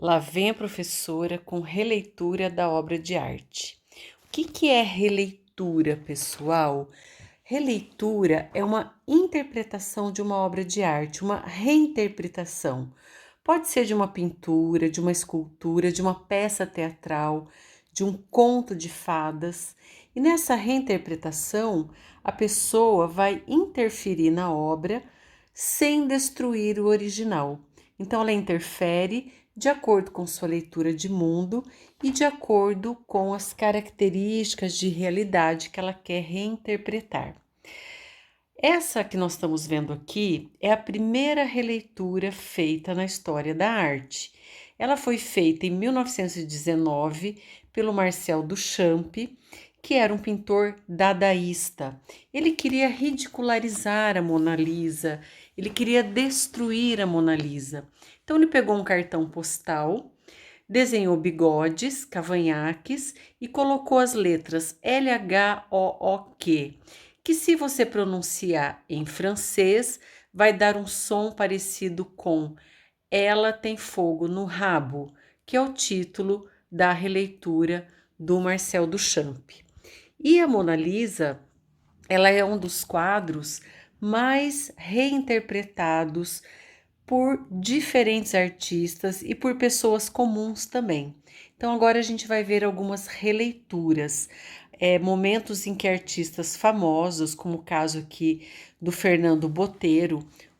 Lá vem a professora com releitura da obra de arte. O que é releitura, pessoal? Releitura é uma interpretação de uma obra de arte, uma reinterpretação. Pode ser de uma pintura, de uma escultura, de uma peça teatral, de um conto de fadas. E nessa reinterpretação, a pessoa vai interferir na obra sem destruir o original. Então, ela interfere de acordo com sua leitura de mundo e de acordo com as características de realidade que ela quer reinterpretar. Essa que nós estamos vendo aqui é a primeira releitura feita na história da arte. Ela foi feita em 1919 pelo Marcel Duchamp, que era um pintor dadaísta. Ele queria ridicularizar a Mona Lisa, ele queria destruir a Mona Lisa. Então ele pegou um cartão postal, desenhou bigodes, cavanhaques e colocou as letras LHOOQ, que se você pronunciar em francês, vai dar um som parecido com Ela tem fogo no rabo, que é o título da releitura do Marcel Duchamp. E a Mona Lisa, ela é um dos quadros mais reinterpretados por diferentes artistas e por pessoas comuns também. Então agora a gente vai ver algumas releituras, momentos em que artistas famosos, como o caso aqui do Fernando Botelho,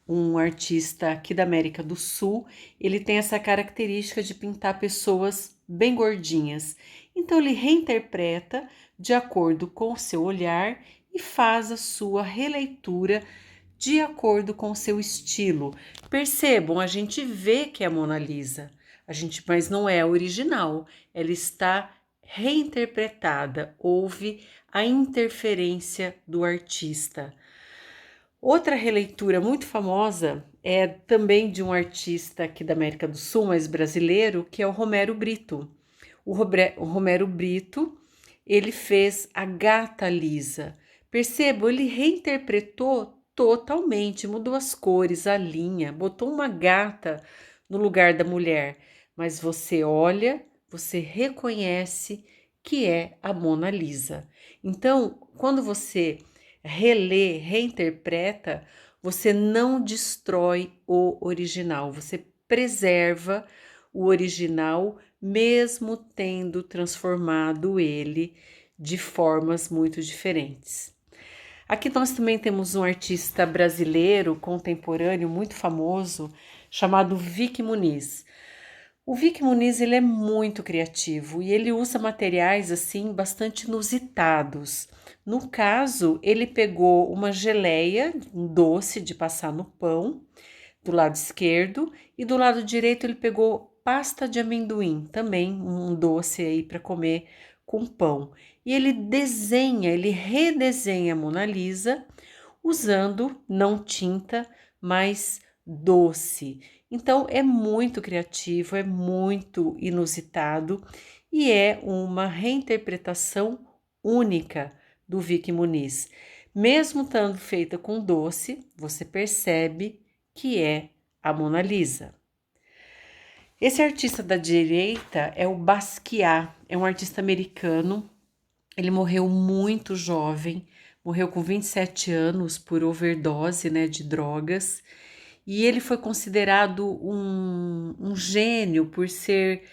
um artista aqui da América do Sul, ele tem essa característica de pintar pessoas bem gordinhas. Então ele reinterpreta de acordo com o seu olhar e faz a sua releitura de acordo com o seu estilo. Percebam, a gente vê que é a Mona Lisa, mas não é a original, ela está reinterpretada, houve a interferência do artista. Outra releitura muito famosa é também de um artista aqui da América do Sul, mas brasileiro, que é o Romero Brito. O Romero Brito, ele fez a Gata Lisa. Percebam, ele reinterpretou totalmente, mudou as cores, a linha, botou uma gata no lugar da mulher. Mas você olha, você reconhece que é a Mona Lisa. Então, quando você relê, reinterpreta, você não destrói o original, você preserva o original, mesmo tendo transformado ele de formas muito diferentes. Aqui nós também temos um artista brasileiro contemporâneo muito famoso chamado Vic Muniz. O Vic Muniz, ele é muito criativo e ele usa materiais assim bastante inusitados. No caso, ele pegou uma geleia, um doce de passar no pão, do lado esquerdo, e do lado direito ele pegou pasta de amendoim, também um doce aí para comer com pão. E ele redesenha a Mona Lisa usando não tinta, mas doce. Então é muito criativo, é muito inusitado e é uma reinterpretação única do Vic Muniz. Mesmo estando feita com doce, você percebe que é a Mona Lisa. Esse artista da direita é o Basquiat, é um artista americano. Ele morreu muito jovem, morreu com 27 anos por overdose, né, de drogas. E ele foi considerado um gênio por ser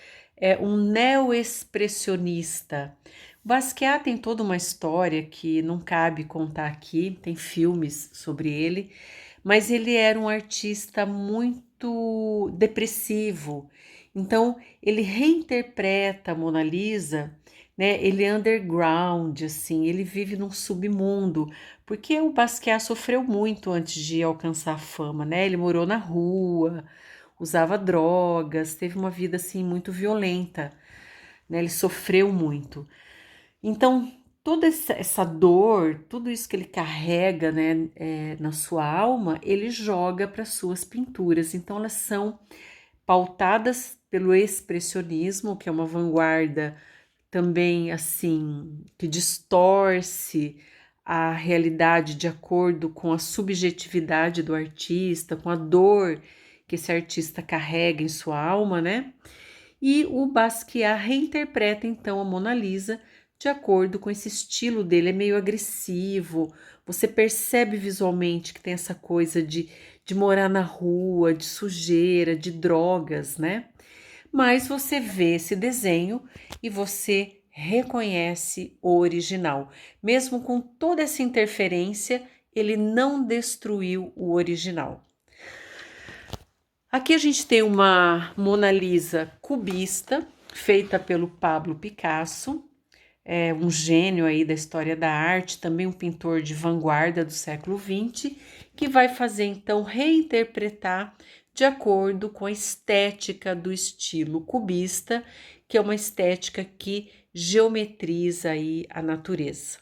um neo-expressionista. O Basquiat tem toda uma história que não cabe contar aqui, tem filmes sobre ele, mas ele era um artista muito depressivo. Então, ele reinterpreta a Mona Lisa, né? Ele é underground, assim, ele vive num submundo, porque o Basquiat sofreu muito antes de alcançar a fama, né? Ele morou na rua, usava drogas, teve uma vida assim muito violenta, né? Ele sofreu muito. Então, toda essa dor, tudo isso que ele carrega, né, na sua alma, ele joga para suas pinturas. Então, elas são pautadas pelo expressionismo, que é uma vanguarda também assim que distorce a realidade de acordo com a subjetividade do artista, com a dor que esse artista carrega em sua alma, né? e o Basquiat reinterpreta então a Mona Lisa de acordo com esse estilo dele, é meio agressivo, você percebe visualmente que tem essa coisa de morar na rua, de sujeira, de drogas, né? Mas você vê esse desenho e você reconhece o original. Mesmo com toda essa interferência, ele não destruiu o original. Aqui a gente tem uma Mona Lisa cubista, feita pelo Pablo Picasso, um gênio aí da história da arte, também um pintor de vanguarda do século XX, que vai fazer então reinterpretar de acordo com a estética do estilo cubista, que é uma estética que geometriza aí a natureza.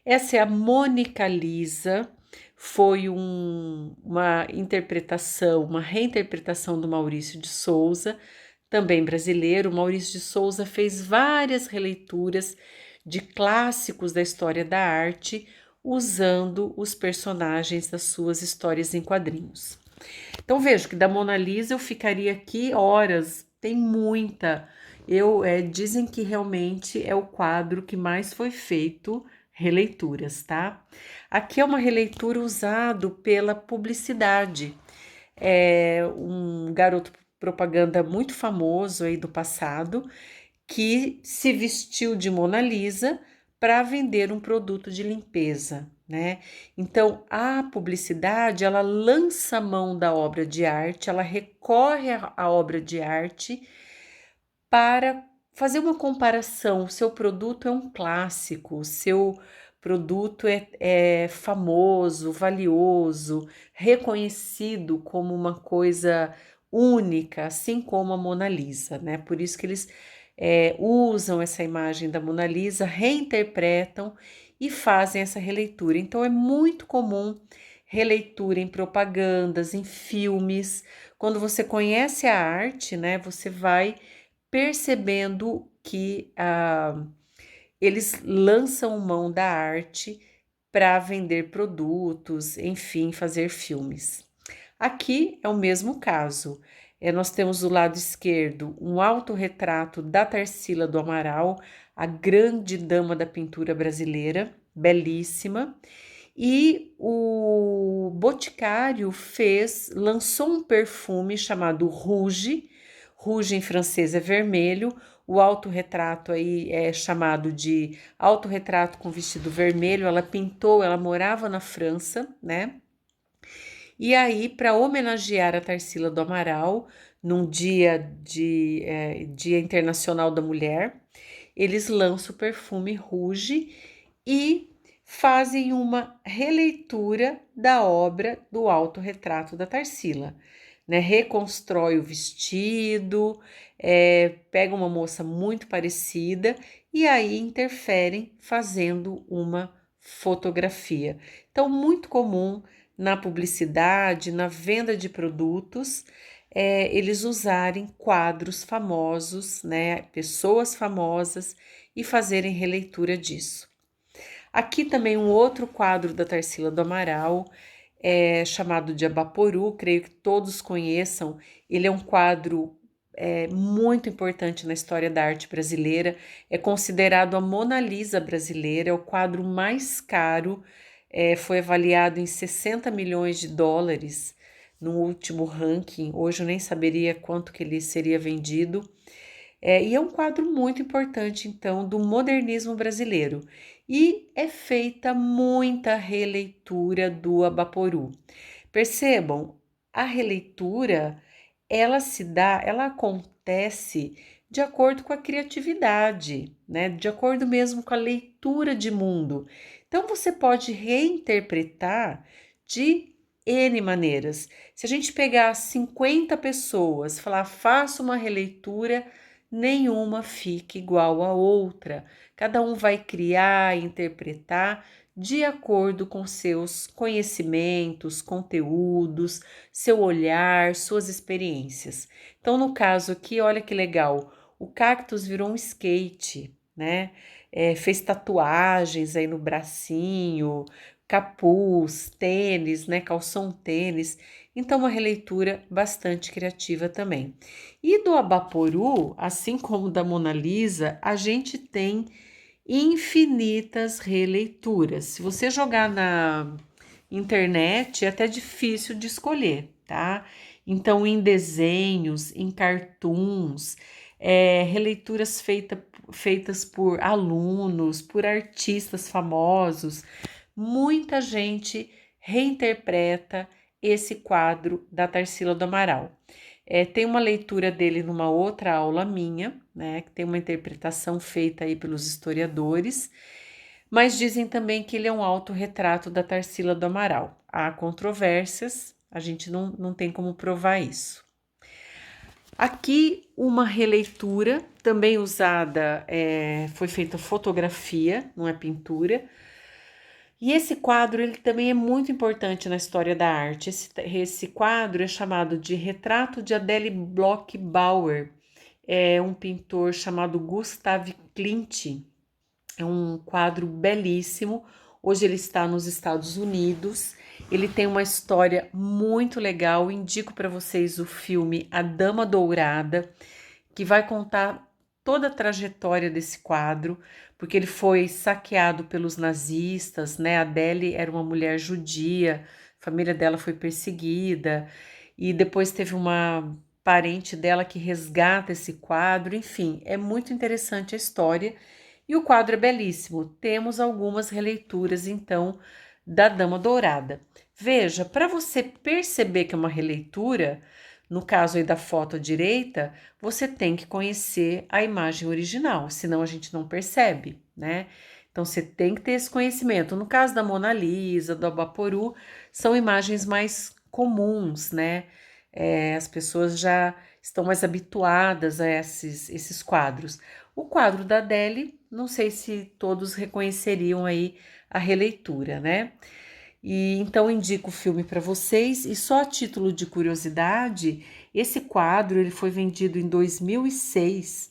Essa é a Mônica Lisa, foi uma interpretação, uma reinterpretação do Maurício de Souza, também brasileiro. Maurício de Souza fez várias releituras de clássicos da história da arte, usando os personagens das suas histórias em quadrinhos. Então vejo que da Mona Lisa eu ficaria aqui horas, tem muita. Dizem que realmente é o quadro que mais foi feito releituras, tá? Aqui é uma releitura usado pela publicidade. É um garoto propaganda muito famoso aí do passado que se vestiu de Mona Lisa para vender um produto de limpeza, né? Então, a publicidade, ela lança a mão da obra de arte, ela recorre à obra de arte para fazer uma comparação. O seu produto é um clássico, o seu produto é famoso, valioso, reconhecido como uma coisa única, assim como a Mona Lisa, né? Por isso que eles usam essa imagem da Mona Lisa, reinterpretam e fazem essa releitura. Então é muito comum releitura em propagandas, em filmes. Quando você conhece a arte, né, você vai percebendo que eles lançam mão da arte para vender produtos, enfim, fazer filmes. Aqui é o mesmo caso. Nós temos do lado esquerdo um autorretrato da Tarsila do Amaral, a grande dama da pintura brasileira, belíssima. E o Boticário lançou um perfume chamado Rouge. Rouge em francês é vermelho. O autorretrato aí é chamado de autorretrato com vestido vermelho. Ela pintou, ela morava na França, né? E aí, para homenagear a Tarsila do Amaral, num Dia Internacional da Mulher, eles lançam o perfume Rouge e fazem uma releitura da obra do autorretrato da Tarsila, né? Reconstrói o vestido, pega uma moça muito parecida e aí interferem fazendo uma fotografia. Então, muito comum na publicidade, na venda de produtos, eles usarem quadros famosos, né, pessoas famosas e fazerem releitura disso. Aqui também um outro quadro da Tarsila do Amaral, chamado de Abaporu, creio que todos conheçam. Ele é um quadro muito importante na história da arte brasileira, é considerado a Mona Lisa brasileira, é o quadro mais caro, foi avaliado em 60 milhões de dólares no último ranking. Hoje eu nem saberia quanto que ele seria vendido. E é um quadro muito importante, então, do modernismo brasileiro. E é feita muita releitura do Abaporu. Percebam, a releitura, ela acontece de acordo com a criatividade, né? De acordo mesmo com a leitura de mundo. Então, você pode reinterpretar de N maneiras. Se a gente pegar 50 pessoas, falar, faça uma releitura, nenhuma fica igual à outra. Cada um vai criar, interpretar de acordo com seus conhecimentos, conteúdos, seu olhar, suas experiências. Então, no caso aqui, olha que legal, o cactus virou um skate, né? Fez tatuagens aí no bracinho, capuz, tênis, né, calção tênis. Então, uma releitura bastante criativa também. E do Abaporu, assim como da Mona Lisa, a gente tem infinitas releituras. Se você jogar na internet, é até difícil de escolher, tá? Então, em desenhos, em cartoons, releituras feitas por alunos, por artistas famosos, muita gente reinterpreta esse quadro da Tarsila do Amaral. Tem uma leitura dele numa outra aula minha, né, que tem uma interpretação feita aí pelos historiadores, mas dizem também que ele é um autorretrato da Tarsila do Amaral. Há controvérsias, a gente não tem como provar isso. Aqui uma releitura, também usada, foi feita fotografia, não é pintura. E esse quadro ele também é muito importante na história da arte. Esse quadro é chamado de Retrato de Adele Bloch Bauer. É um pintor chamado Gustav Klimt. É um quadro belíssimo. Hoje ele está nos Estados Unidos. Ele tem uma história muito legal. Indico para vocês o filme A Dama Dourada, que vai contar toda a trajetória desse quadro, porque ele foi saqueado pelos nazistas, né? A Adele era uma mulher judia, a família dela foi perseguida, e depois teve uma parente dela que resgata esse quadro. Enfim, é muito interessante a história e o quadro é belíssimo. Temos algumas releituras, então, da Dama Dourada. Veja, para você perceber que é uma releitura, no caso aí da foto à direita, você tem que conhecer a imagem original, senão a gente não percebe, né? Então você tem que ter esse conhecimento. No caso da Mona Lisa, do Abaporu, são imagens mais comuns, né? As pessoas já estão mais habituadas a esses quadros. O quadro da Adele, não sei se todos reconheceriam aí a releitura, né? E então indico o filme para vocês. E só a título de curiosidade, esse quadro ele foi vendido em 2006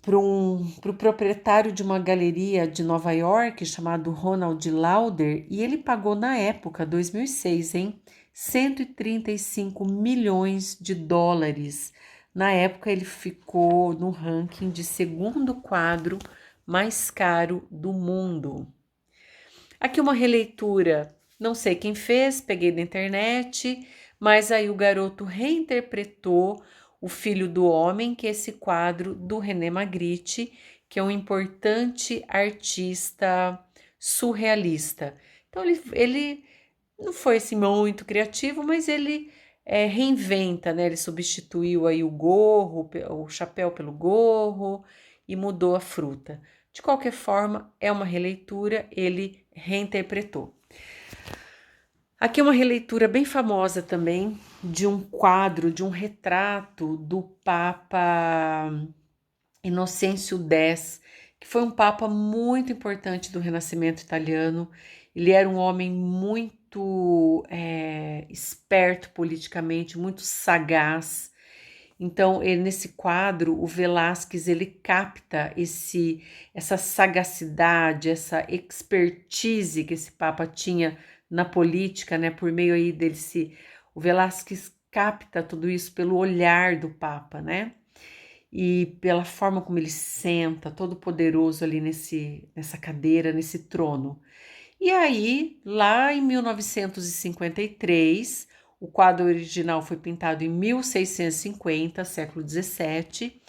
para o proprietário de uma galeria de Nova York chamado Ronald Lauder, e ele pagou na época, 2006, hein, 135 milhões de dólares. Na época ele ficou no ranking de segundo quadro mais caro do mundo. Aqui uma releitura, não sei quem fez, peguei da internet, mas aí o garoto reinterpretou O Filho do Homem, que é esse quadro do René Magritte, que é um importante artista surrealista. Então ele não foi assim muito criativo, mas ele reinventa, né? Ele substituiu aí o gorro, o chapéu pelo gorro e mudou a fruta. De qualquer forma, é uma releitura, ele reinterpretou. Aqui é uma releitura bem famosa também de um quadro, de um retrato do Papa Inocêncio X, que foi um papa muito importante do Renascimento italiano. Ele era um homem muito esperto politicamente, muito sagaz. Então, nesse quadro, o Velázquez ele capta essa sagacidade, essa expertise que esse Papa tinha na política, né? Por meio aí o Velázquez capta tudo isso pelo olhar do Papa, né? E pela forma como ele senta, todo poderoso ali nessa cadeira, nesse trono. E aí, lá em 1953, o quadro original foi pintado em 1650, século XVII,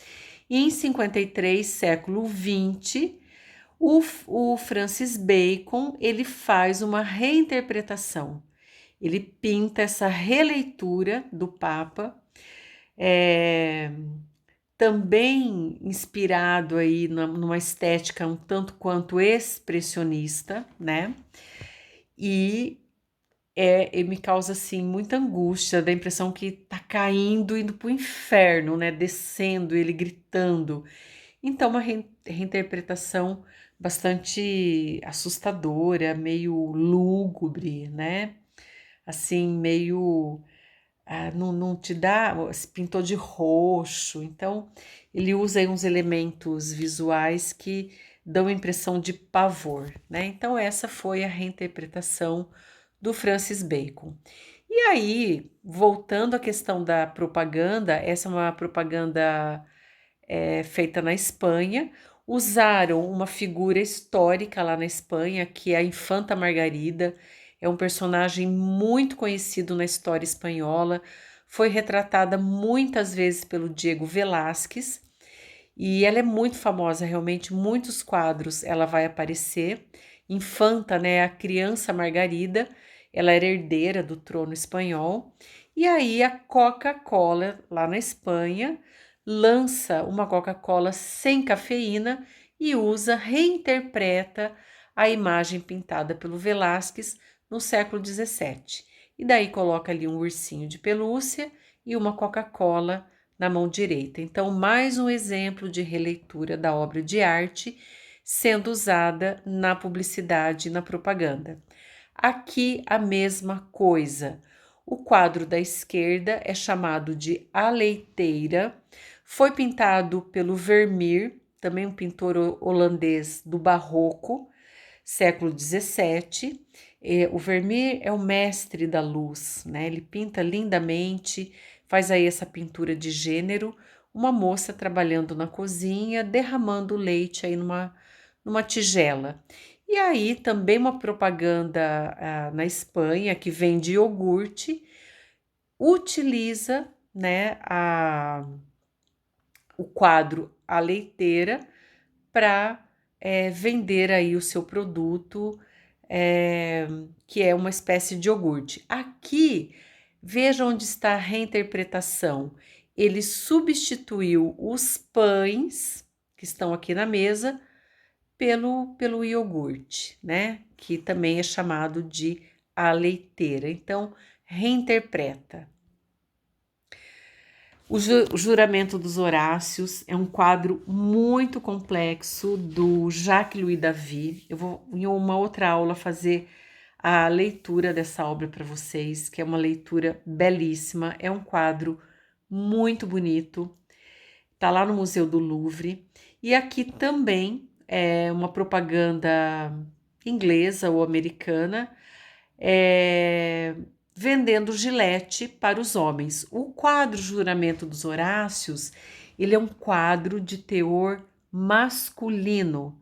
e em 53, século XX, o Francis Bacon ele faz uma reinterpretação. Ele pinta essa releitura do Papa, também inspirado aí numa estética um tanto quanto expressionista, né? E me causa assim muita angústia, da impressão que tá caindo, indo pro inferno, né? Descendo, ele gritando. Então, uma reinterpretação bastante assustadora, meio lúgubre, né? Assim, meio. Não te dá. Se pintou de roxo. Então, ele usa aí uns elementos visuais que dão impressão de pavor, né? Então essa foi a reinterpretação do Francis Bacon. E aí, voltando à questão da propaganda, essa é uma propaganda feita na Espanha. Usaram uma figura histórica lá na Espanha, que é a Infanta Margarida. É um personagem muito conhecido na história espanhola. Foi retratada muitas vezes pelo Diego Velázquez. E ela é muito famosa, realmente, muitos quadros ela vai aparecer. Infanta, né, a criança Margarida, ela era herdeira do trono espanhol. E aí a Coca-Cola, lá na Espanha, lança uma Coca-Cola sem cafeína e reinterpreta a imagem pintada pelo Velázquez no século XVII. E daí coloca ali um ursinho de pelúcia e uma Coca-Cola na mão direita. Então, mais um exemplo de releitura da obra de arte sendo usada na publicidade e na propaganda. Aqui a mesma coisa. O quadro da esquerda é chamado de A Leiteira, foi pintado pelo Vermeer, também um pintor holandês do Barroco, século XVII. O Vermeer é o mestre da luz, né? Ele pinta lindamente, faz aí essa pintura de gênero, uma moça trabalhando na cozinha, derramando leite aí numa tigela. E aí também uma propaganda na Espanha que vende iogurte, utiliza, né, o quadro A Leiteira para vender aí o seu produto, que é uma espécie de iogurte. Aqui, veja onde está a reinterpretação. Ele substituiu os pães que estão aqui na mesa pelo iogurte, né? Que também é chamado de a leiteira. Então, reinterpreta. O Juramento dos Horácios é um quadro muito complexo do Jacques-Louis David. Eu vou, em uma outra aula, fazer a leitura dessa obra para vocês, que é uma leitura belíssima. É um quadro muito bonito. Está lá no Museu do Louvre. E aqui também é uma propaganda inglesa ou americana, vendendo Gillette para os homens. O quadro Juramento dos Horácios, ele é um quadro de teor masculino.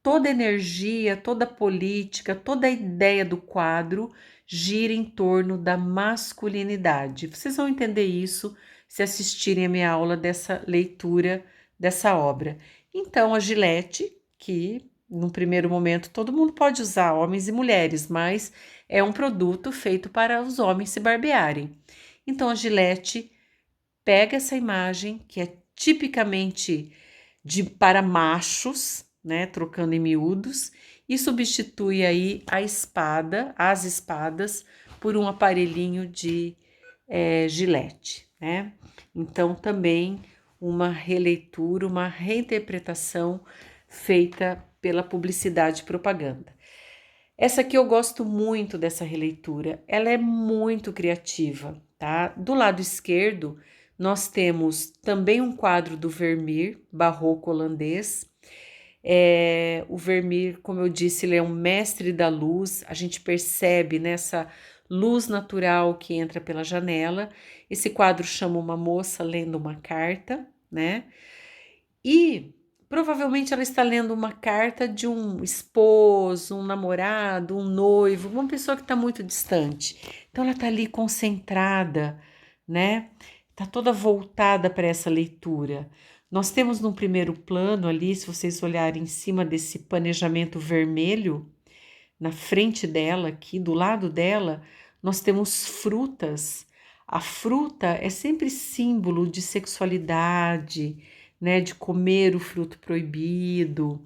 Toda energia, toda política, toda a ideia do quadro gira em torno da masculinidade. Vocês vão entender isso se assistirem a minha aula dessa leitura dessa obra. Então, a Gillette, que num primeiro momento todo mundo pode usar, homens e mulheres, mas é um produto feito para os homens se barbearem. Então, a Gillette pega essa imagem, que é tipicamente para machos, né, trocando em miúdos, e substitui aí as espadas, por um aparelhinho de Gillette, né? Então, também uma releitura, uma reinterpretação feita pela publicidade e propaganda. Essa aqui eu gosto muito dessa releitura, ela é muito criativa, tá? Do lado esquerdo, nós temos também um quadro do Vermeer, barroco holandês. O Vermeer, como eu disse, ele é um mestre da luz, a gente percebe nessa luz natural que entra pela janela. Esse quadro chama uma moça lendo uma carta, né? E provavelmente ela está lendo uma carta de um esposo, um namorado, um noivo, uma pessoa que está muito distante. Então ela está ali concentrada, né? Está toda voltada para essa leitura. Nós temos no primeiro plano ali, se vocês olharem em cima desse planejamento vermelho, na frente dela, aqui do lado dela, nós temos frutas. A fruta é sempre símbolo de sexualidade, né, de comer o fruto proibido,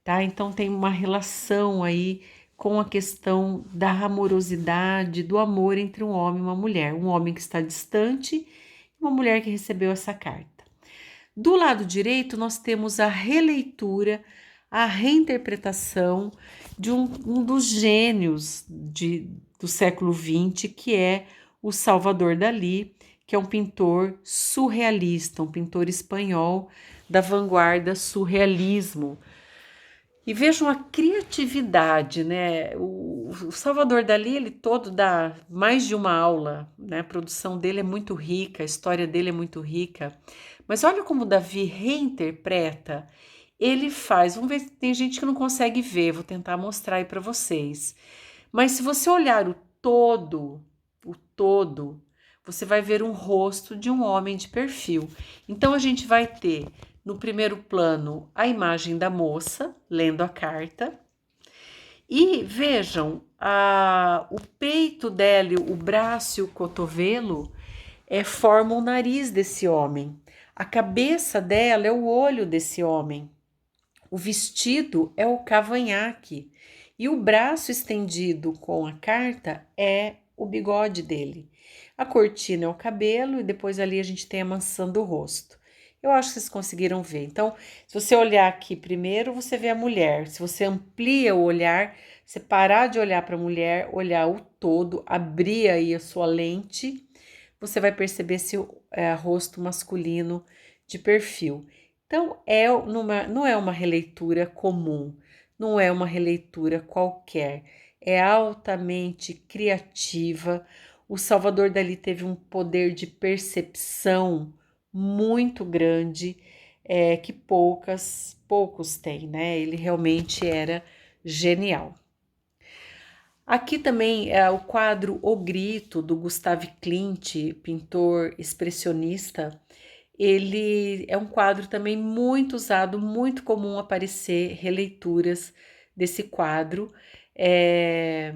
tá? Então tem uma relação aí com a questão da amorosidade, do amor entre um homem e uma mulher, um homem que está distante e uma mulher que recebeu essa carta. Do lado direito, nós temos a releitura, a reinterpretação de um dos gênios do século XX, que é o Salvador Dalí, que é um pintor surrealista, um pintor espanhol da vanguarda surrealismo. E vejam a criatividade, né? O Salvador Dalí, ele todo dá mais de uma aula, né? A produção dele é muito rica, a história dele é muito rica. Mas olha como o Davi reinterpreta. Ele faz, vamos ver, tem gente que não consegue ver, vou tentar mostrar aí para vocês. Mas se você olhar o todo, você vai ver um rosto de um homem de perfil. Então a gente vai ter no primeiro plano a imagem da moça lendo a carta. E vejam, o peito dela, o braço e o cotovelo formam o nariz desse homem. A cabeça dela é o olho desse homem. O vestido é o cavanhaque. E o braço estendido com a carta é o bigode dele. A cortina é o cabelo e depois ali a gente tem a maçã do rosto. Eu acho que vocês conseguiram ver. Então, se você olhar aqui primeiro, você vê a mulher. Se você amplia o olhar, você parar de olhar para a mulher, olhar o todo, abrir aí a sua lente, você vai perceber se é rosto masculino de perfil. Então, não é uma releitura comum, não é uma releitura qualquer, é altamente criativa. O Salvador Dalí teve um poder de percepção muito grande, que poucos têm, né? Ele realmente era genial. Aqui também é o quadro O Grito, do Gustav Klimt, pintor expressionista. Ele é um quadro também muito usado, muito comum aparecer releituras desse quadro. É,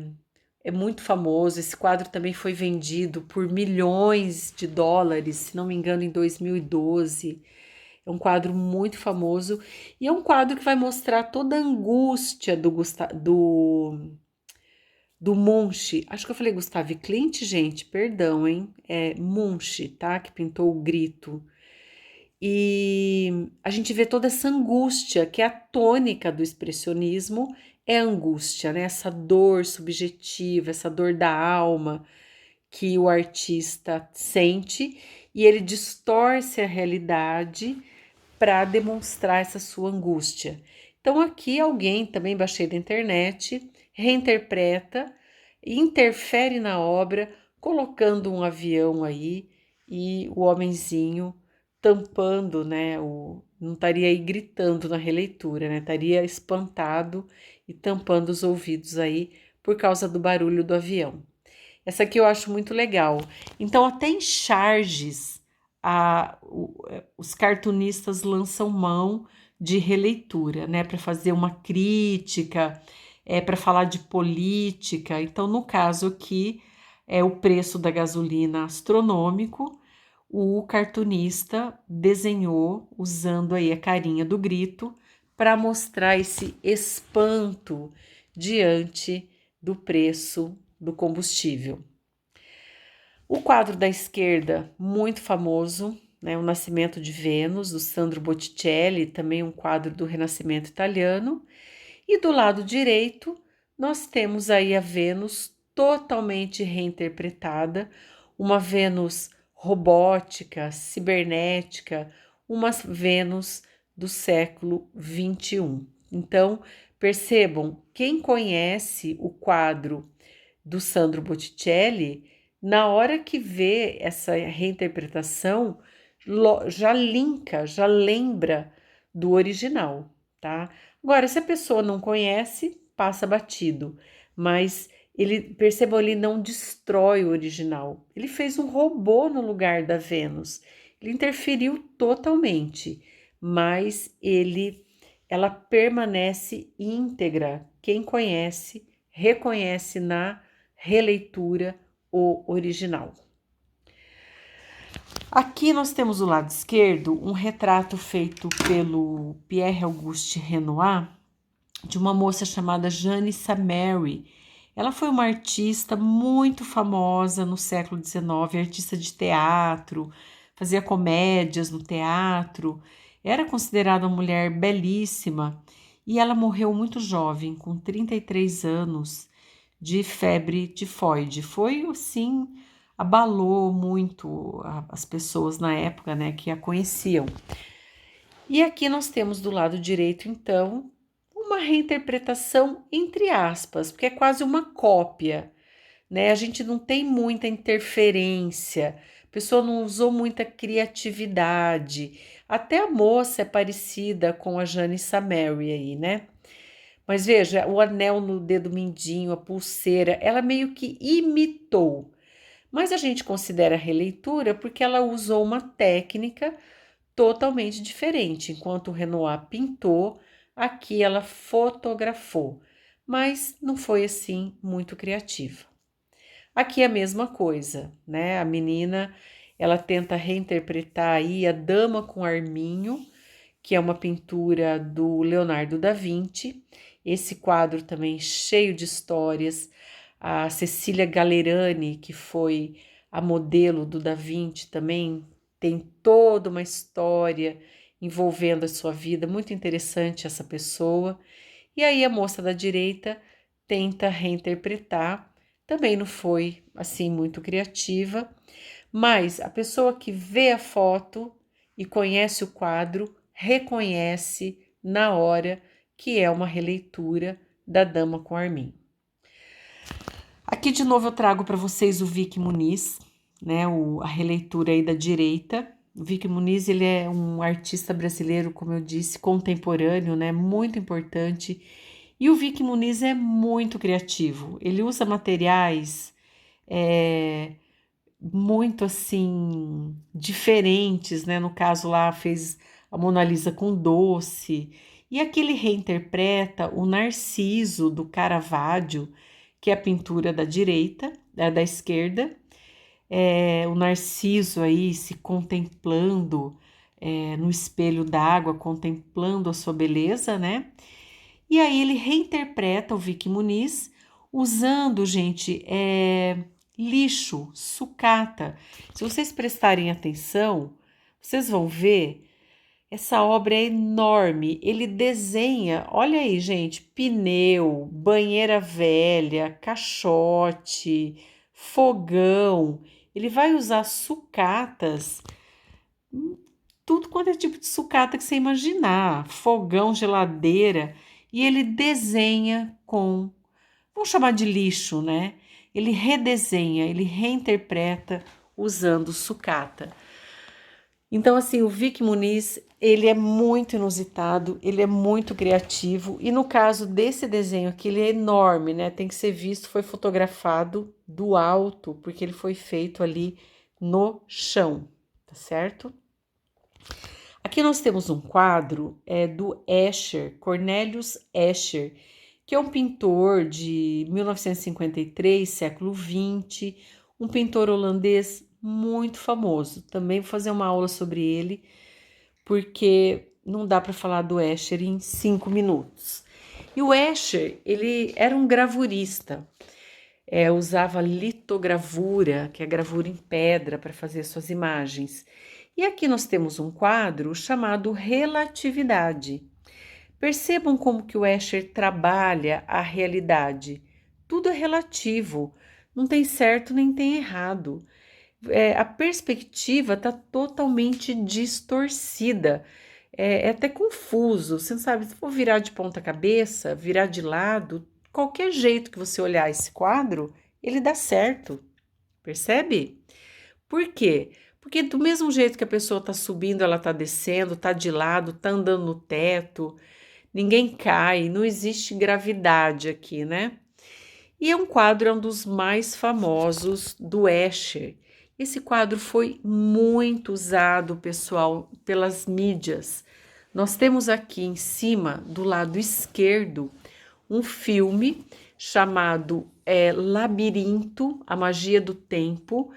é muito famoso. Esse quadro também foi vendido por milhões de dólares, se não me engano, em 2012. É um quadro muito famoso e é um quadro que vai mostrar toda a angústia do Munch. Acho que eu falei Gustav Klimt, gente, perdão, hein? É Munch, tá? Que pintou o Grito. E a gente vê toda essa angústia, que é a tônica do expressionismo, é a angústia, né? Essa dor subjetiva, essa dor da alma que o artista sente e ele distorce a realidade para demonstrar essa sua angústia. Então aqui alguém, também baixei da internet, reinterpreta, interfere na obra, colocando um avião aí e o homenzinho tampando, né, não estaria aí gritando na releitura, né, estaria espantado e tampando os ouvidos aí por causa do barulho do avião. Essa aqui eu acho muito legal. Então, até em charges, os cartunistas lançam mão de releitura, né, para fazer uma crítica, para falar de política. Então, no caso aqui, é o preço da gasolina astronômico. O cartunista desenhou usando aí a carinha do Grito para mostrar esse espanto diante do preço do combustível. O quadro da esquerda, muito famoso, né, O Nascimento de Vênus, do Sandro Botticelli, também um quadro do Renascimento italiano. E do lado direito, nós temos aí a Vênus totalmente reinterpretada, uma Vênus robótica, cibernética, uma Vênus do século XXI. Então, percebam, quem conhece o quadro do Sandro Botticelli, na hora que vê essa reinterpretação, já linka, já lembra do original, tá? Agora, se a pessoa não conhece, passa batido, mas percebam, ele não destrói o original. Ele fez um robô no lugar da Vênus. Ele interferiu totalmente, mas ela permanece íntegra. Quem conhece, reconhece na releitura o original. Aqui nós temos do lado esquerdo um retrato feito pelo Pierre-Auguste Renoir de uma moça chamada Jeanne Samary. Ela foi uma artista muito famosa no século XIX, artista de teatro, fazia comédias no teatro, era considerada uma mulher belíssima e ela morreu muito jovem, com 33 anos, de febre tifoide. Foi assim, abalou muito as pessoas na época, né, que a conheciam. E aqui nós temos do lado direito, então, uma reinterpretação entre aspas, porque é quase uma cópia, né? A gente não tem muita interferência, a pessoa não usou muita criatividade. Até a moça é parecida com a Janissa Mary aí, né? Mas veja, o anel no dedo mindinho, a pulseira, ela meio que imitou. Mas a gente considera releitura porque ela usou uma técnica totalmente diferente. Enquanto o Renoir pintou, aqui ela fotografou, mas não foi assim muito criativa. Aqui é a mesma coisa, né? A menina, ela tenta reinterpretar aí a Dama com Arminho, que é uma pintura do Leonardo da Vinci. Esse quadro também cheio de histórias. A Cecília Gallerani, que foi a modelo do Da Vinci, também tem toda uma história envolvendo a sua vida, muito interessante essa pessoa. E aí a moça da direita tenta reinterpretar, também não foi assim muito criativa, mas a pessoa que vê a foto e conhece o quadro reconhece na hora que é uma releitura da Dama com Arminho. Aqui de novo eu trago para vocês o Vic Muniz, né, a releitura aí da direita. O Vic Muniz, ele é um artista brasileiro, como eu disse, contemporâneo, né, muito importante. E o Vic Muniz é muito criativo. Ele usa materiais muito assim diferentes, né? No caso lá fez a Mona Lisa com doce. E aqui ele reinterpreta o Narciso do Caravaggio, que é a pintura da direita, da esquerda. O Narciso aí se contemplando no espelho d'água, contemplando a sua beleza, né? E aí ele reinterpreta o Vic Muniz usando, gente, lixo, sucata. Se vocês prestarem atenção, vocês vão ver, essa obra é enorme. Ele desenha, olha aí, gente, pneu, banheira velha, caixote, fogão. Ele vai usar sucatas, tudo quanto é tipo de sucata que você imaginar, fogão, geladeira, e ele desenha com, vamos chamar de lixo, né? Ele redesenha, ele reinterpreta usando sucata. Então, assim, o Vic Muniz, ele é muito inusitado, ele é muito criativo, e no caso desse desenho aqui, ele é enorme, né? Tem que ser visto, foi fotografado do alto, porque ele foi feito ali no chão, tá certo? Aqui nós temos um quadro do Escher, Cornelius Escher, que é um pintor de 1953, século XX, um pintor holandês muito famoso. Também vou fazer uma aula sobre ele, porque não dá para falar do Escher em 5 minutos. E o Escher, ele era um gravurista, usava litogravura, que é gravura em pedra, para fazer suas imagens. E aqui nós temos um quadro chamado Relatividade. Percebam como que o Escher trabalha a realidade. Tudo é relativo, não tem certo nem tem errado. A perspectiva está totalmente distorcida. É até confuso. Você não sabe se for virar de ponta cabeça, virar de lado, qualquer jeito que você olhar esse quadro, ele dá certo. Percebe? Por quê? Porque do mesmo jeito que a pessoa está subindo, ela está descendo, está de lado, está andando no teto, ninguém cai, não existe gravidade aqui, né? E é um dos mais famosos do Escher. Esse quadro foi muito usado, pessoal, pelas mídias. Nós temos aqui em cima, do lado esquerdo, um filme chamado Labirinto, a Magia do Tempo.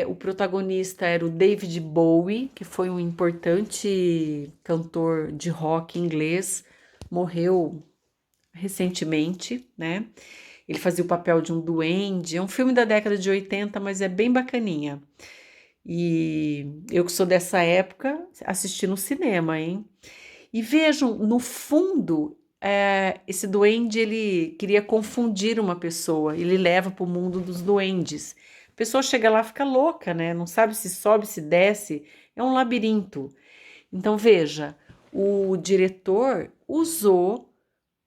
O protagonista era o David Bowie, que foi um importante cantor de rock inglês, morreu recentemente, né? Ele fazia o papel de um duende. É um filme da década de 80, mas é bem bacaninha. E eu que sou dessa época, assisti no cinema, hein? E vejam, no fundo, esse duende, ele queria confundir uma pessoa. Ele leva para o mundo dos duendes. A pessoa chega lá, fica louca, né? Não sabe se sobe, se desce. É um labirinto. Então, veja, o diretor usou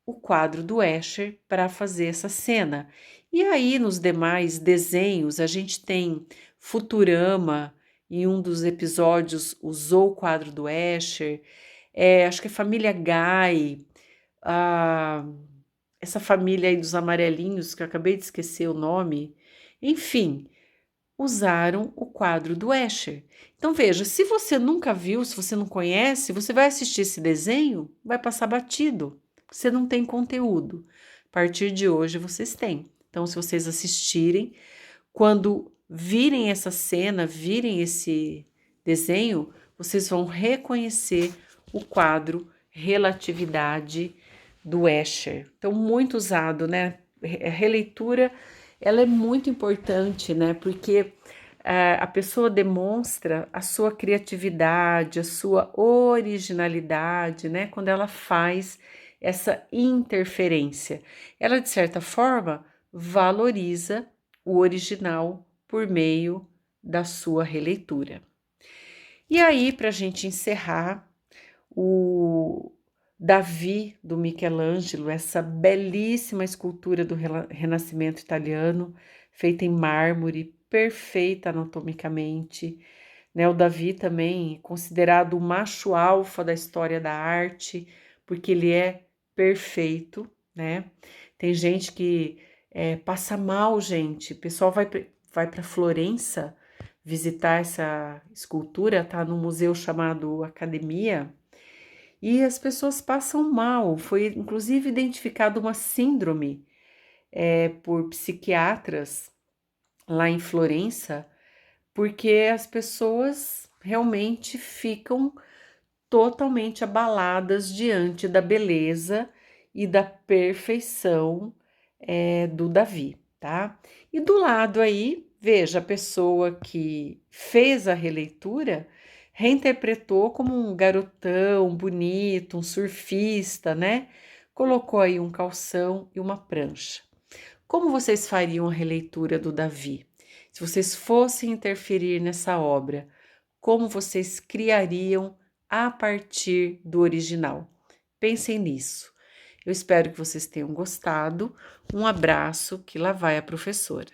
o quadro do Escher para fazer essa cena. E aí, nos demais desenhos, a gente tem Futurama, em um dos episódios usou o quadro do Escher, acho que a família Guy, a, essa família aí dos amarelinhos, que eu acabei de esquecer o nome, enfim, usaram o quadro do Escher. Então veja, se você nunca viu, se você não conhece, você vai assistir esse desenho, vai passar batido. Você não tem conteúdo. A partir de hoje vocês têm. Então, se vocês assistirem, quando virem essa cena, virem esse desenho, vocês vão reconhecer o quadro Relatividade do Escher. Então, muito usado, né? A releitura, ela é muito importante, né? Porque a pessoa demonstra a sua criatividade, a sua originalidade, né? Quando ela faz essa interferência. Ela, de certa forma, valoriza o original por meio da sua releitura. E aí, para a gente encerrar, o Davi do Michelangelo, essa belíssima escultura do Renascimento italiano, feita em mármore, perfeita anatomicamente, né? O Davi também considerado o macho alfa da história da arte, porque ele é perfeito, né? Tem gente que passa mal, gente. O pessoal vai para Florença visitar essa escultura, tá no museu chamado Academia, e as pessoas passam mal. Foi inclusive identificada uma síndrome por psiquiatras lá em Florença, porque as pessoas realmente ficam totalmente abaladas diante da beleza e da perfeição do Davi, tá? E do lado aí, veja, a pessoa que fez a releitura reinterpretou como um garotão bonito, um surfista, né? Colocou aí um calção e uma prancha. Como vocês fariam a releitura do Davi? Se vocês fossem interferir nessa obra, como vocês criariam a partir do original? Pensem nisso. Eu espero que vocês tenham gostado. Um abraço, que lá vai a professora.